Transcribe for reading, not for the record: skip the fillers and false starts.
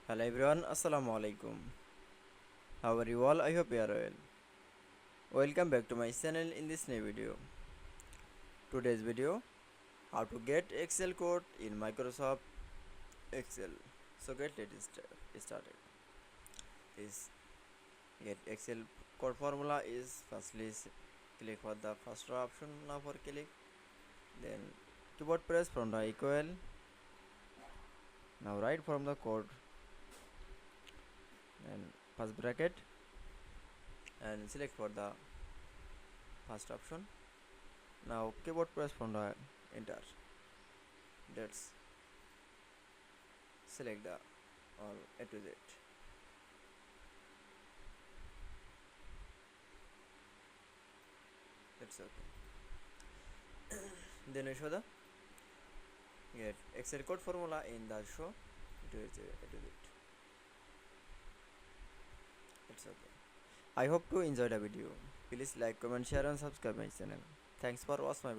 Hello everyone, Assalamu Walaikum. How are you all? I hope you are well. Welcome back to my channel in this new video. Today's video, how to get Excel code in Microsoft Excel. So started. Is get Excel code formula is firstly click for the first option now for click. Then keyboard press from the equal. Now write from the code. Then first bracket and select for the first option. Now keyboard press from the enter. Let's select the all A to Z. That's okay. Then we show the get Excel code formula in the show A to Z. It's okay. I hope to enjoy the video. Please like, comment, share and subscribe my channel. Thanks for watching my video.